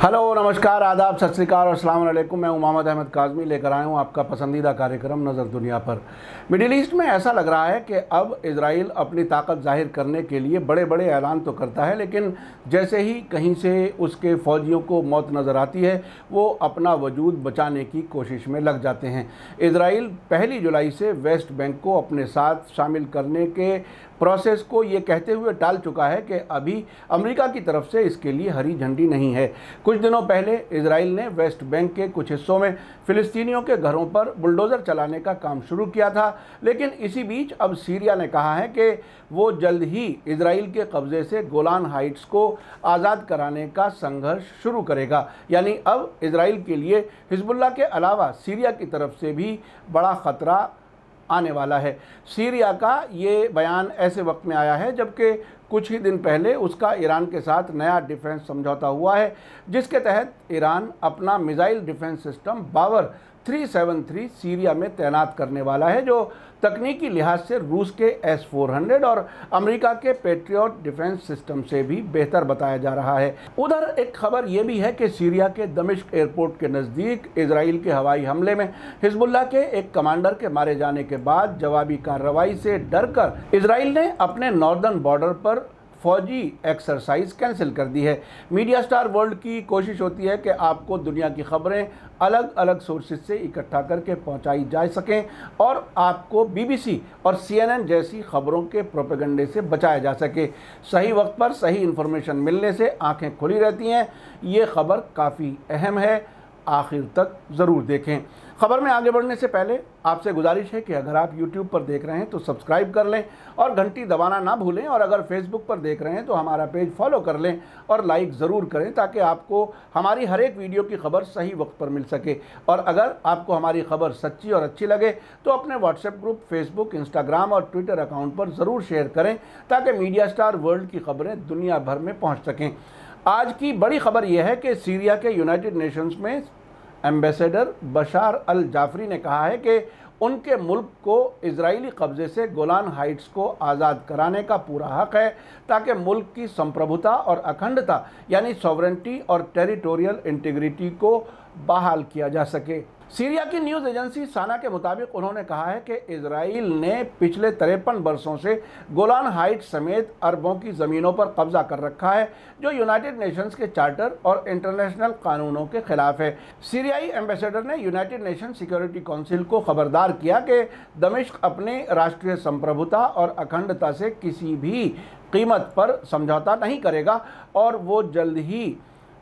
Hello, नमस्कार, आदाब, सत श्री अकाल और अस्सलाम वालेकुम। मैं मोहम्मद अहमद काज़मी लेकर आया हूँ आपका पसंदीदा कार्यक्रम नज़र दुनिया पर। मिडिल ईस्ट में ऐसा लग रहा है कि अब इजराइल अपनी ताकत जाहिर करने के लिए बड़े बड़े ऐलान तो करता है, लेकिन जैसे ही कहीं से उसके फ़ौजियों को मौत नज़र आती है वो अपना वजूद बचाने की कोशिश में लग जाते हैं। इजराइल 1 जुलाई से वेस्ट बैंक को अपने साथ शामिल करने के प्रोसेस को ये कहते हुए टाल चुका है कि अभी अमेरिका की तरफ से इसके लिए हरी झंडी नहीं है। कुछ दिनों पहले इजराइल ने वेस्ट बैंक के कुछ हिस्सों में फ़िलिस्तीनियों के घरों पर बुलडोज़र चलाने का काम शुरू किया था, लेकिन इसी बीच अब सीरिया ने कहा है कि वो जल्द ही इजराइल के कब्ज़े से गोलान हाइट्स को आज़ाद कराने का संघर्ष शुरू करेगा। यानी अब इजराइल के लिए हिजबुल्लाह के अलावा सीरिया की तरफ से भी बड़ा ख़तरा आने वाला है। सीरिया का ये बयान ऐसे वक्त में आया है जबकि कुछ ही दिन पहले उसका ईरान के साथ नया डिफेंस समझौता हुआ है, जिसके तहत ईरान अपना मिसाइल डिफेंस सिस्टम बावर 373 सीरिया में तैनात करने वाला है, जो तकनीकी लिहाज से रूस के S-400 और अमेरिका के पेट्रियट डिफेंस सिस्टम से भी बेहतर बताया जा रहा है। उधर एक खबर यह भी है कि सीरिया के दमिश्क एयरपोर्ट के नज़दीक इजराइल के हवाई हमले में हिजबुल्लाह के एक कमांडर के मारे जाने के बाद जवाबी कार्रवाई से डरकर इजराइल ने अपने नॉर्दर्न बॉर्डर पर फौजी एक्सरसाइज कैंसिल कर दी है। मीडिया स्टार वर्ल्ड की कोशिश होती है कि आपको दुनिया की खबरें अलग अलग सोर्सेज से इकट्ठा करके पहुंचाई जा सकें और आपको BBC और CNN जैसी खबरों के प्रोपेगेंडे से बचाया जा सके। सही वक्त पर सही इन्फॉर्मेशन मिलने से आंखें खुली रहती हैं। ये खबर काफ़ी अहम है, आखिर तक ज़रूर देखें। खबर में आगे बढ़ने से पहले आपसे गुजारिश है कि अगर आप YouTube पर देख रहे हैं तो सब्सक्राइब कर लें और घंटी दबाना ना भूलें, और अगर Facebook पर देख रहे हैं तो हमारा पेज फॉलो कर लें और लाइक ज़रूर करें ताकि आपको हमारी हर एक वीडियो की खबर सही वक्त पर मिल सके। और अगर आपको हमारी खबर सच्ची और अच्छी लगे तो अपने व्हाट्सएप ग्रुप, फेसबुक, इंस्टाग्राम और ट्विटर अकाउंट पर ज़रूर शेयर करें ताकि मीडिया स्टार वर्ल्ड की खबरें दुनिया भर में पहुँच सकें। आज की बड़ी खबर यह है कि सीरिया के यूनाइटेड नेशंस में एम्बेसडर बशार अल जाफरी ने कहा है कि उनके मुल्क को इजरायली कब्ज़े से गोलान हाइट्स को आज़ाद कराने का पूरा हक़ है ताकि मुल्क की संप्रभुता और अखंडता यानी सॉवरेंटी और टेरिटोरियल इंटीग्रिटी को बहाल किया जा सके। सीरिया की न्यूज़ एजेंसी साना के मुताबिक उन्होंने कहा है कि इजराइल ने पिछले 53 वर्षों से गोलान हाइट्स समेत अरबों की ज़मीनों पर कब्जा कर रखा है, जो यूनाइटेड नेशंस के चार्टर और इंटरनेशनल कानूनों के खिलाफ है। सीरियाई एम्बेसडर ने यूनाइटेड नेशन सिक्योरिटी काउंसिल को खबरदार किया कि दमिश्क अपने राष्ट्रीय संप्रभुता और अखंडता से किसी भी कीमत पर समझौता नहीं करेगा और वो जल्द ही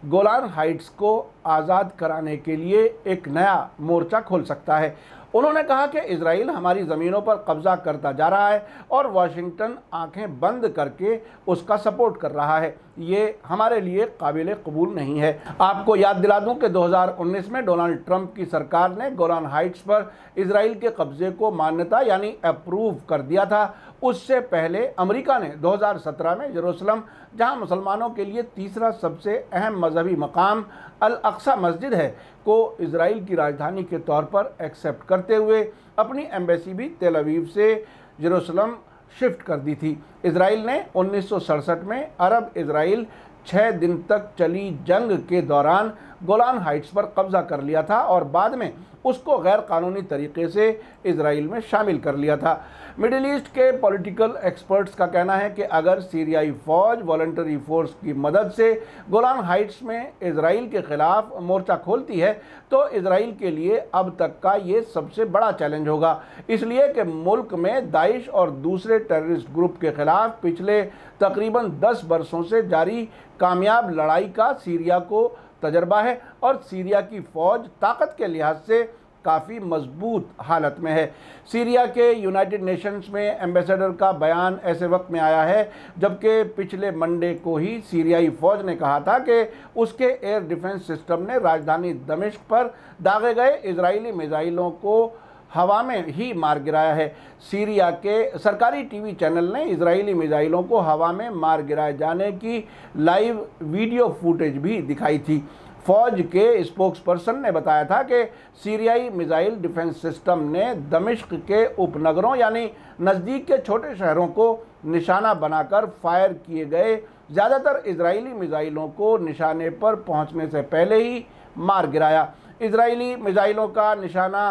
गोलान हाइट्स को आज़ाद कराने के लिए एक नया मोर्चा खोल सकता है। उन्होंने कहा कि इजराइल हमारी ज़मीनों पर कब्ज़ा करता जा रहा है और वाशिंगटन आंखें बंद करके उसका सपोर्ट कर रहा है। ये हमारे लिए काबिल कबूल नहीं है। आपको याद दिला दूं कि 2019 में डोनाल्ड ट्रंप की सरकार ने गोलान हाइट्स पर इजराइल के कब्ज़े को मान्यता यानी अप्रूव कर दिया था। उससे पहले अमेरिका ने 2017 में यरूशलेम, जहां मुसलमानों के लिए तीसरा सबसे अहम मजहबी मकाम अल अक्सा मस्जिद है, को इजराइल की राजधानी के तौर पर एक्सेप्ट करते हुए अपनी एम्बेसी भी तेल अवीव से यरूशलेम शिफ्ट कर दी थी। इजराइल ने 1967 में अरब इजराइल 6 दिन तक चली जंग के दौरान गोलान हाइट्स पर कब्जा कर लिया था और बाद में उसको गैर कानूनी तरीके से इजराइल में शामिल कर लिया था। मिडिल ईस्ट के पॉलिटिकल एक्सपर्ट्स का कहना है कि अगर सीरियाई फ़ौज वॉलंटरी फोर्स की मदद से गोलान हाइट्स में इजराइल के ख़िलाफ़ मोर्चा खोलती है तो इजराइल के लिए अब तक का ये सबसे बड़ा चैलेंज होगा, इसलिए कि मुल्क में दाइश और दूसरे टेररिस्ट ग्रुप के ख़िलाफ़ पिछले तकरीबन 10 वर्षों से जारी कामयाब लड़ाई का सीरिया को तजर्बा है और सीरिया की फ़ौज ताकत के लिहाज से काफ़ी मजबूत हालत में है। सीरिया के यूनाइटेड नेशंस में एम्बेसडर का बयान ऐसे वक्त में आया है जबकि पिछले मंडे को ही सीरियाई फ़ौज ने कहा था कि उसके एयर डिफेंस सिस्टम ने राजधानी दमिश्क पर दागे गए इजरायली मिसाइलों को हवा में ही मार गिराया है। सीरिया के सरकारी टीवी चैनल ने इजरायली मिसाइलों को हवा में मार गिराए जाने की लाइव वीडियो फुटेज भी दिखाई थी। फौज के स्पोक्सपर्सन ने बताया था कि सीरियाई मिसाइल डिफेंस सिस्टम ने दमिश्क के उपनगरों यानी नज़दीक के छोटे शहरों को निशाना बनाकर फायर किए गए ज़्यादातर इजरायली मिसाइलों को निशाने पर पहुंचने से पहले ही मार गिराया। इजरायली मिसाइलों का निशाना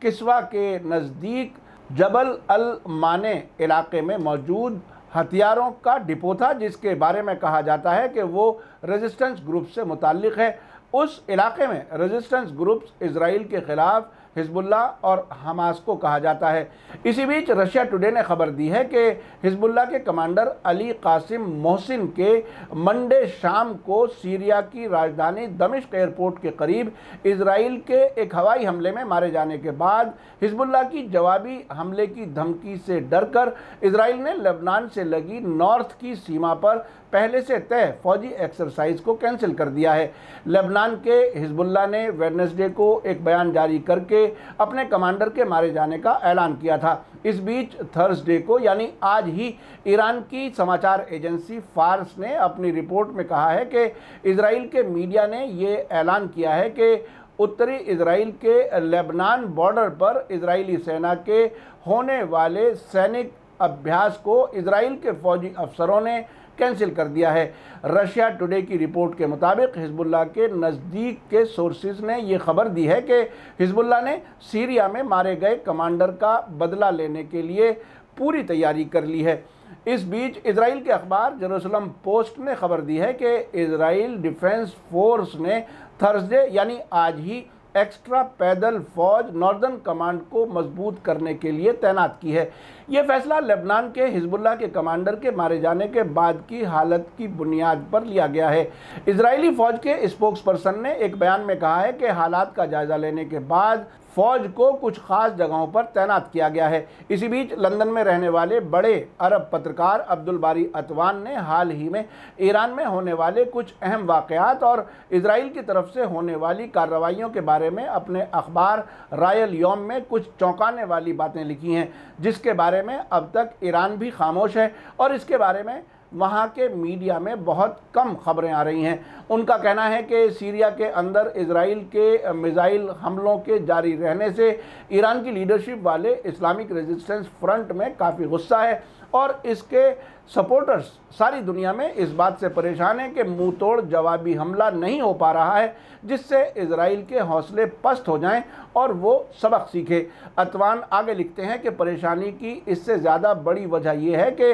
किस्वा के नज़दीक जबल अल माने इलाके में मौजूद हथियारों का डिपो था, जिसके बारे में कहा जाता है कि वो रेजिस्टेंस ग्रुप से मुताल्लिक़ है। उस इलाके में रेजिस्टेंस ग्रुप्स इजराइल के ख़िलाफ़ हिजबुल्लाह और हमास को कहा जाता है। इसी बीच रशिया टुडे ने खबर दी है कि हिजबुल्लाह के कमांडर अली कासिम मोहसिन के मंडे शाम को सीरिया की राजधानी दमिश्क एयरपोर्ट के करीब इजराइल के एक हवाई हमले में मारे जाने के बाद हिजबुल्लाह की जवाबी हमले की धमकी से डरकर इजराइल ने लेबनान से लगी नॉर्थ की सीमा पर पहले से तय फौजी एक्सरसाइज को कैंसिल कर दिया है। लेबनान के हिजबुल्लाह ने वेडनेसडे को एक बयान जारी करके अपने कमांडर के मारे जाने का ऐलान किया था। इस बीच थर्सडे को यानी आज ही ईरान की समाचार एजेंसी फार्स ने अपनी रिपोर्ट में कहा है कि इजराइल के मीडिया ने ये ऐलान किया है कि उत्तरी इजराइल के लेबनान बॉर्डर पर इजरायली सेना के होने वाले सैनिक अभ्यास को इजराइल के फौजी अफसरों ने कैंसिल कर दिया है। रशिया टुडे की रिपोर्ट के मुताबिक हिजबुल्लाह के नज़दीक के सोर्सेज ने ये खबर दी है कि हिजबुल्लाह ने सीरिया में मारे गए कमांडर का बदला लेने के लिए पूरी तैयारी कर ली है। इस बीच इजराइल के अखबार जेरूसलम पोस्ट ने खबर दी है कि इजराइल डिफेंस फोर्स ने थर्सडे यानी आज ही एक्स्ट्रा पैदल फौज नॉर्दर्न कमांड को मजबूत करने के लिए तैनात की है। यह फैसला लेबनान के हिजबुल्लाह के कमांडर के मारे जाने के बाद की हालत की बुनियाद पर लिया गया है। इजरायली फौज के स्पोक्सपर्सन ने एक बयान में कहा है कि हालात का जायजा लेने के बाद फौज को कुछ खास जगहों पर तैनात किया गया है। इसी बीच लंदन में रहने वाले बड़े अरब पत्रकार अब्दुल बारी अतवान ने हाल ही में ईरान में होने वाले कुछ अहम वाक़यात और इजराइल की तरफ से होने वाली कार्रवाइयों के बारे में अपने अखबार रायल यौम में कुछ चौंकाने वाली बातें लिखी हैं, जिसके बारे में अब तक ईरान भी खामोश है और इसके बारे में वहाँ के मीडिया में बहुत कम खबरें आ रही हैं। उनका कहना है कि सीरिया के अंदर इजराइल के मिसाइल हमलों के जारी रहने से ईरान की लीडरशिप वाले इस्लामिक रेजिस्टेंस फ्रंट में काफ़ी गुस्सा है और इसके सपोर्टर्स सारी दुनिया में इस बात से परेशान हैं कि मुंह तोड़ जवाबी हमला नहीं हो पा रहा है, जिससे इजराइल के हौसले पस्त हो जाएं और वो सबक सीखे। अतवान आगे लिखते हैं कि परेशानी की इससे ज़्यादा बड़ी वजह यह है कि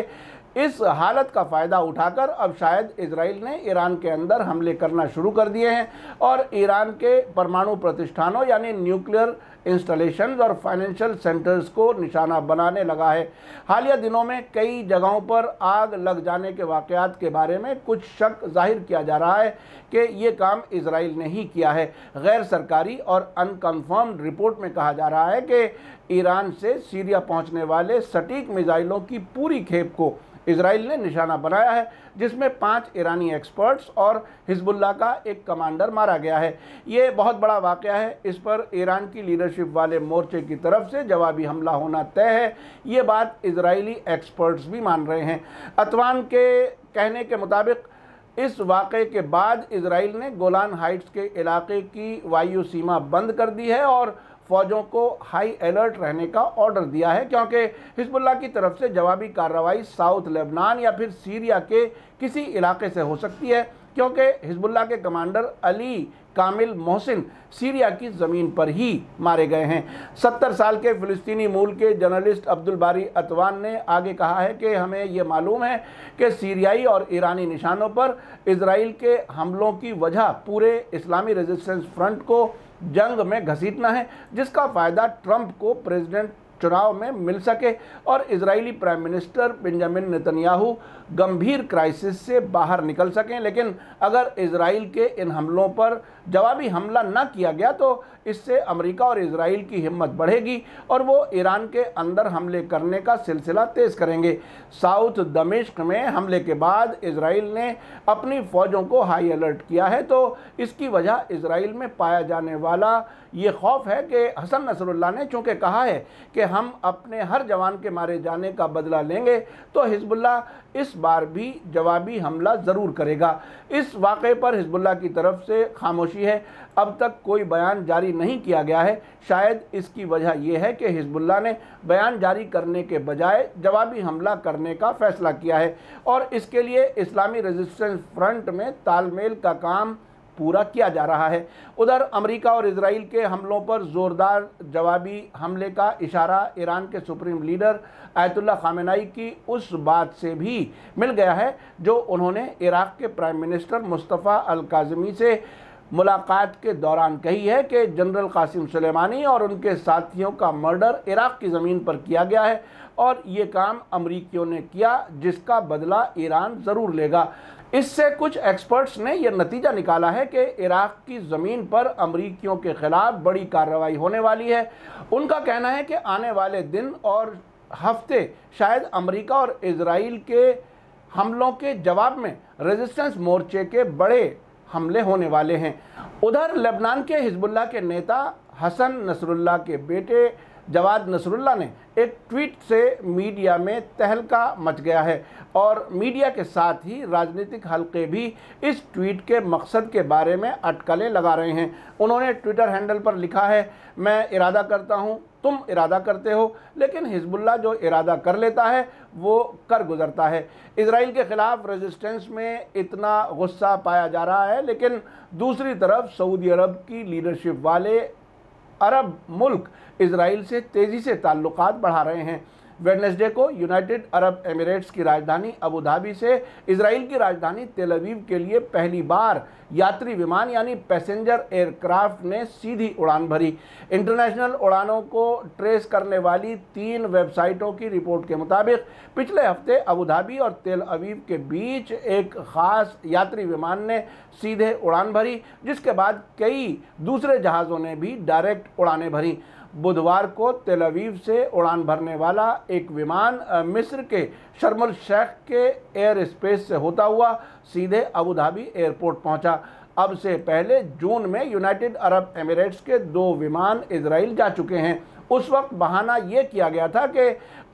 इस हालत का फ़ायदा उठाकर अब शायद इजराइल ने ईरान के अंदर हमले करना शुरू कर दिए हैं और ईरान के परमाणु प्रतिष्ठानों यानी न्यूक्लियर इंस्टॉलेशंस और फाइनेंशियल सेंटर्स को निशाना बनाने लगा है। हालिया दिनों में कई जगहों पर आग लग जाने के वाक़यात के बारे में कुछ शक जाहिर किया जा रहा है कि ये काम इजराइल ने ही किया है। गैर सरकारी और अनकन्फर्म्ड रिपोर्ट में कहा जा रहा है कि ईरान से सीरिया पहुँचने वाले सटीक मिसाइलों की पूरी खेप को इजराइल ने निशाना बनाया है, जिसमें 5 ईरानी एक्सपर्ट्स और हिजबुल्लाह का एक कमांडर मारा गया है। ये बहुत बड़ा वाक़या है। इस पर ईरान की लीडरशिप वाले मोर्चे की तरफ से जवाबी हमला होना तय है। ये बात इजरायली एक्सपर्ट्स भी मान रहे हैं। अतवान के कहने के मुताबिक इस वाक़े के बाद इजराइल ने गोलान हाइट्स के इलाके की वायु सीमा बंद कर दी है और फ़ौजों को हाई अलर्ट रहने का ऑर्डर दिया है, क्योंकि हिजबुल्लाह की तरफ से जवाबी कार्रवाई साउथ लेबनान या फिर सीरिया के किसी इलाके से हो सकती है, क्योंकि हिजबुल्लाह के कमांडर अली कामिल मोहसिन सीरिया की ज़मीन पर ही मारे गए हैं। 70 साल के फ़िलिस्तीनी मूल के जर्नलिस्ट अब्दुल बारी अतवान ने आगे कहा है कि हमें ये मालूम है कि सीरियाई और ईरानी निशानों पर इजराइल के हमलों की वजह पूरे इस्लामी रेजिस्टेंस फ्रंट को जंग में घसीटना है, जिसका फ़ायदा ट्रंप को प्रेसिडेंट चुनाव में मिल सके और Israeli prime minister Benjamin Netanyahu गंभीर क्राइसिस से बाहर निकल सकें। लेकिन अगर इजराइल के इन हमलों पर जवाबी हमला न किया गया तो इससे अमेरिका और इजराइल की हिम्मत बढ़ेगी और वो ईरान के अंदर हमले करने का सिलसिला तेज़ करेंगे। साउथ दमिश्क में हमले के बाद इजराइल ने अपनी फ़ौजों को हाई अलर्ट किया है, तो इसकी वजह इजराइल में पाया जाने वाला ये खौफ है कि हसन नसरुल्लाह ने चूँकि कहा है कि हम अपने हर जवान के मारे जाने का बदला लेंगे, तो हिजबुल्लाह इस बार भी जवाबी हमला ज़रूर करेगा। इस वाक़े पर हिजबुल्लाह की तरफ से खामोशी है, अब तक कोई बयान जारी नहीं किया गया है। शायद इसकी वजह यह है कि हिजबुल्लाह ने बयान जारी करने के बजाय जवाबी हमला करने का फैसला किया है और इसके लिए इस्लामी रेजिस्टेंस फ्रंट में तालमेल का काम पूरा किया जा रहा है। उधर अमेरिका और इजराइल के हमलों पर ज़ोरदार जवाबी हमले का इशारा ईरान के सुप्रीम लीडर आयतुल्लाह खामेनेई की उस बात से भी मिल गया है जो उन्होंने इराक़ के प्राइम मिनिस्टर मुस्तफ़ा अल काज़मी से मुलाकात के दौरान कही है कि जनरल कासिम सुलेमानी और उनके साथियों का मर्डर इराक़ की ज़मीन पर किया गया है और ये काम अमरीकियों ने किया, जिसका बदला ईरान ज़रूर लेगा। इससे कुछ एक्सपर्ट्स ने यह नतीजा निकाला है कि इराक़ की ज़मीन पर अमरीकियों के ख़िलाफ़ बड़ी कार्रवाई होने वाली है। उनका कहना है कि आने वाले दिन और हफ्ते शायद अमरीका और इजराइल के हमलों के जवाब में रेजिस्टेंस मोर्चे के बड़े हमले होने वाले हैं। उधर लेबनान के हिजबुल्लाह के नेता हसन नसरुल्लाह के बेटे जवाद नसरुल्लाह ने एक ट्वीट से मीडिया में तहलका मच गया है और मीडिया के साथ ही राजनीतिक हलके भी इस ट्वीट के मकसद के बारे में अटकलें लगा रहे हैं। उन्होंने ट्विटर हैंडल पर लिखा है, मैं इरादा करता हूं, तुम इरादा करते हो, लेकिन हिजबुल्लाह जो इरादा कर लेता है वो कर गुजरता है। इजराइल के ख़िलाफ़ रेजिस्टेंस में इतना गुस्सा पाया जा रहा है, लेकिन दूसरी तरफ सऊदी अरब की लीडरशिप वाले अरब मुल्क इजराइल से तेज़ी से ताल्लुकात बढ़ा रहे हैं। वेडनेसडे को यूनाइटेड अरब एमिरेट्स की राजधानी अबू धाबी से इजराइल की राजधानी तेल अवीव के लिए पहली बार यात्री विमान यानी पैसेंजर एयरक्राफ्ट ने सीधी उड़ान भरी। इंटरनेशनल उड़ानों को ट्रेस करने वाली 3 वेबसाइटों की रिपोर्ट के मुताबिक पिछले हफ्ते अबू धाबी और तेल अवीव के बीच एक ख़ास यात्री विमान ने सीधे उड़ान भरी, जिसके बाद कई दूसरे जहाज़ों ने भी डायरेक्ट उड़ानें भरी। बुधवार को तेल अवीव से उड़ान भरने वाला एक विमान मिस्र के शर्म अल शेख के एयर स्पेस से होता हुआ सीधे अबू धाबी एयरपोर्ट पहुंचा। अब से पहले जून में यूनाइटेड अरब एमिरेट्स के 2 विमान इजराइल जा चुके हैं। उस वक्त बहाना ये किया गया था कि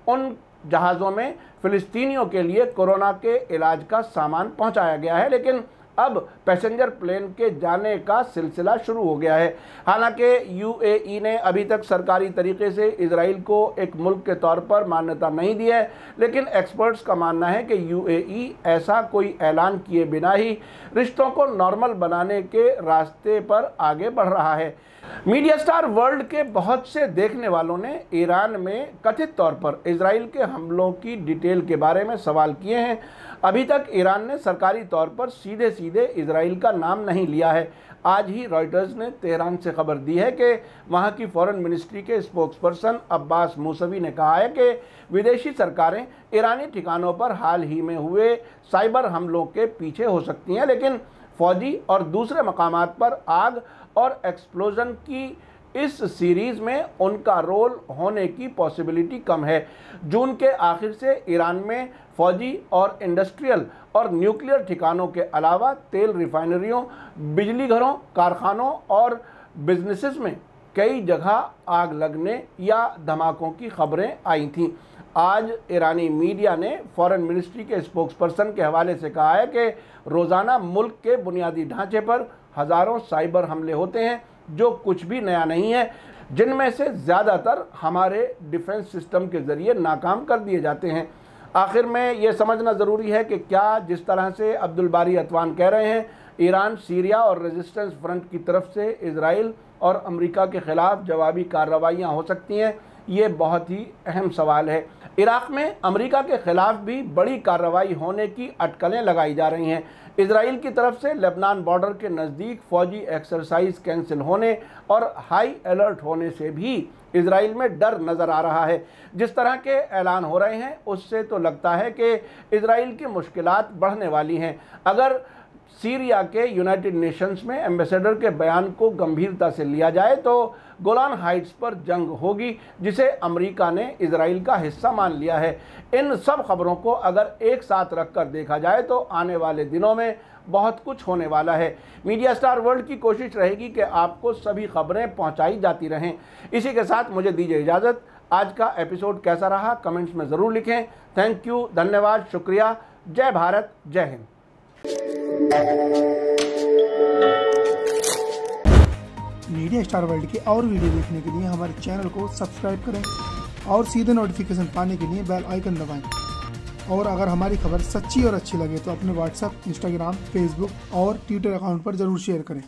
उन जहाज़ों में फ़िलिस्तीनियों के लिए कोरोना के इलाज का सामान पहुंचाया गया है, लेकिन अब पैसेंजर प्लेन के जाने का सिलसिला शुरू हो गया है। हालांकि यूएई ने अभी तक सरकारी तरीके से इजराइल को एक मुल्क के तौर पर मान्यता नहीं दी है, लेकिन एक्सपर्ट्स का मानना है कि यूएई ऐसा कोई ऐलान किए बिना ही रिश्तों को नॉर्मल बनाने के रास्ते पर आगे बढ़ रहा है। मीडिया स्टार वर्ल्ड के बहुत से देखने वालों ने ईरान में कथित तौर पर इजराइल के हमलों की डिटेल के बारे में सवाल किए हैं। अभी तक ईरान ने सरकारी तौर पर सीधे सीधे इजराइल का नाम नहीं लिया है। आज ही रॉयटर्स ने तेहरान से खबर दी है कि वहां की फॉरेन मिनिस्ट्री के स्पोक्सपर्सन अब्बास मूसवी ने कहा है कि विदेशी सरकारें ईरानी ठिकानों पर हाल ही में हुए साइबर हमलों के पीछे हो सकती हैं, लेकिन फौजी और दूसरे मकामात पर आग और एक्सप्लोजन की इस सीरीज़ में उनका रोल होने की पॉसिबिलिटी कम है। जून के आखिर से ईरान में फौजी और इंडस्ट्रियल और न्यूक्लियर ठिकानों के अलावा तेल रिफाइनरियों, बिजली घरों, कारखानों और बिजनेसेस में कई जगह आग लगने या धमाकों की खबरें आई थीं। आज ईरानी मीडिया ने फॉरेन मिनिस्ट्री के स्पोक्सपर्सन के हवाले से कहा है कि रोज़ाना मुल्क के बुनियादी ढांचे पर हज़ारों साइबर हमले होते हैं, जो कुछ भी नया नहीं है, जिनमें से ज़्यादातर हमारे डिफेंस सिस्टम के ज़रिए नाकाम कर दिए जाते हैं। आखिर में ये समझना ज़रूरी है कि क्या जिस तरह से अब्दुल बारी अतवान कह रहे हैं, ईरान सीरिया और रेजिस्टेंस फ्रंट की तरफ से इजराइल और अमेरिका के ख़िलाफ़ जवाबी कार्रवाइयाँ हो सकती हैं, ये बहुत ही अहम सवाल है। इराक़ में अमेरिका के ख़िलाफ़ भी बड़ी कार्रवाई होने की अटकलें लगाई जा रही हैं। इजराइल की तरफ से लेबनान बॉर्डर के नज़दीक फ़ौजी एक्सरसाइज कैंसिल होने और हाई अलर्ट होने से भी इजराइल में डर नज़र आ रहा है। जिस तरह के ऐलान हो रहे हैं उससे तो लगता है कि इजराइल की मुश्किलात बढ़ने वाली हैं। अगर सीरिया के यूनाइटेड नेशंस में एम्बेसडर के बयान को गंभीरता से लिया जाए तो गोलान हाइट्स पर जंग होगी, जिसे अमेरिका ने इजराइल का हिस्सा मान लिया है। इन सब खबरों को अगर एक साथ रखकर देखा जाए तो आने वाले दिनों में बहुत कुछ होने वाला है। मीडिया स्टार वर्ल्ड की कोशिश रहेगी कि आपको सभी खबरें पहुंचाई जाती रहें। इसी के साथ मुझे दीजिए इजाज़त। आज का एपिसोड कैसा रहा कमेंट्स में ज़रूर लिखें। थैंक यू, धन्यवाद, शुक्रिया। जय भारत, जय हिंद। मीडिया स्टार वर्ल्ड के और वीडियो देखने के लिए हमारे चैनल को सब्सक्राइब करें और सीधे नोटिफिकेशन पाने के लिए बेल आइकन दबाएं। और अगर हमारी खबर सच्ची और अच्छी लगे तो अपने व्हाट्सएप, इंस्टाग्राम, फेसबुक और ट्विटर अकाउंट पर ज़रूर शेयर करें।